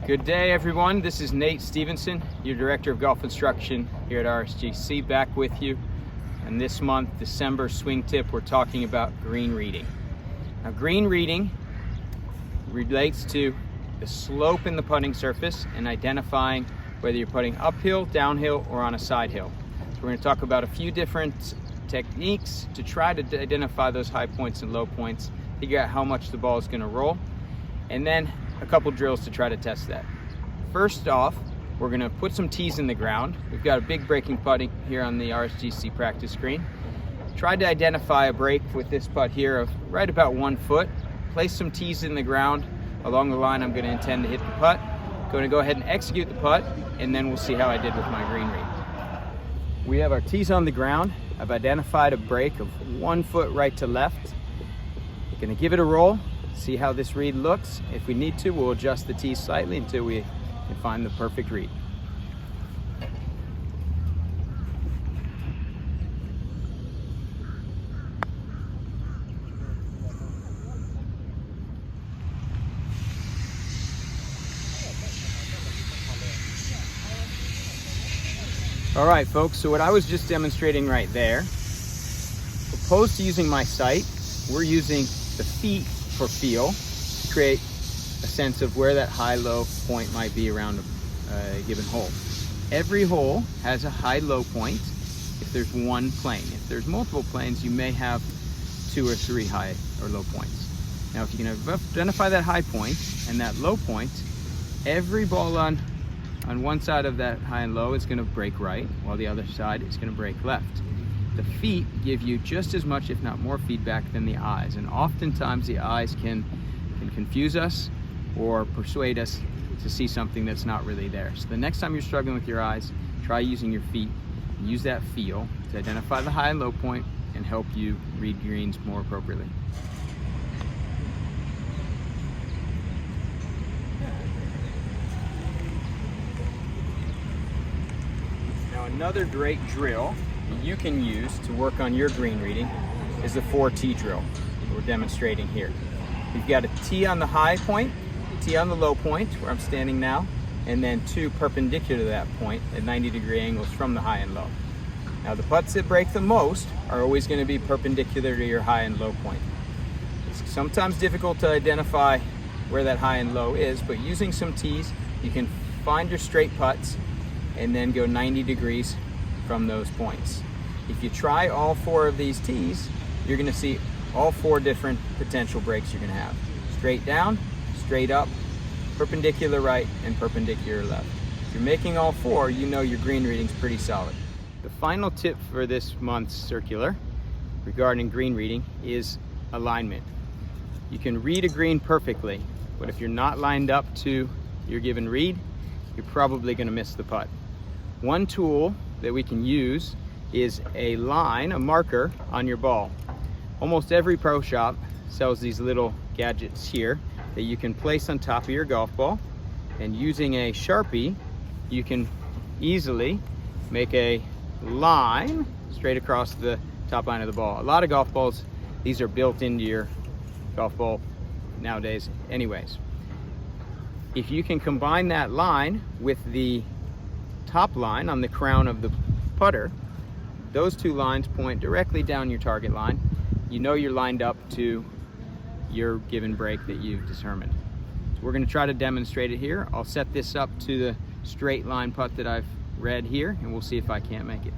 Good day, everyone. This is Nate Stevenson, your Director of Golf Instruction here at RSGC, back with you. And this month, December swing tip, we're talking about green reading. Now, green reading relates to the slope in the putting surface and identifying whether you're putting uphill, downhill, or on a side hill. So we're going to talk about a few different techniques to try to identify those high points and low points, figure out how much the ball is going to roll, and then a couple drills to try to test that. First off, we're going to put some tees in the ground. We've got a big breaking putting here on the RSGC practice screen. Try to identify a break with this putt here of right about 1 foot. Place some tees in the ground along the line I'm going to intend to hit the putt. Going to go ahead and execute the putt, and then we'll see how I did with my green read. We have our tees on the ground. I've identified a break of 1 foot right to left. Going to give it a roll. See how this read looks. If we need to, we'll adjust the tees slightly until we can find the perfect read. All right, folks, so what I was just demonstrating right there, opposed to using my sight, we're using the feet for feel to create a sense of where that high-low point might be around a given hole. Every hole has a high-low point if there's one plane. If there's multiple planes, you may have 2 or 3 high or low points. Now, if you can identify that high point and that low point, every ball on one side of that high and low is going to break right, while the other side is going to break left. The feet give you just as much, if not more, feedback than the eyes, and oftentimes the eyes can confuse us or persuade us to see something that's not really there. So the next time you're struggling with your eyes, try using your feet. Use that feel to identify the high and low point and help you read greens more appropriately. Now, another great drill you can use to work on your green reading is the 4T drill we're demonstrating here. You've got a T on the high point, T on the low point where I'm standing now, and then 2 perpendicular to that point at 90-degree angles from the high and low. Now, the putts that break the most are always going to be perpendicular to your high and low point. It's sometimes difficult to identify where that high and low is, but using some tees, you can find your straight putts and then go 90 degrees from those points. If you try all 4 of these tees, you're going to see all 4 different potential breaks you're going to have. Straight down, straight up, perpendicular right, and perpendicular left. If you're making all 4, you know your green reading's pretty solid. The final tip for this month's circular regarding green reading is alignment. You can read a green perfectly, but if you're not lined up to your given read, you're probably going to miss the putt. One tool that we can use is a line, a marker on your ball. Almost every pro shop sells these little gadgets here that you can place on top of your golf ball, and using a Sharpie you can easily make a line straight across the top line of the ball. A lot of golf balls, these are built into your golf ball nowadays anyways. If you can combine that line with the top line on the crown of the putter, those 2 lines point directly down your target line. You know you're lined up to your given break that you've determined. So we're going to try to demonstrate it here. I'll set this up to the straight line putt that I've read here, and we'll see if I can't make it.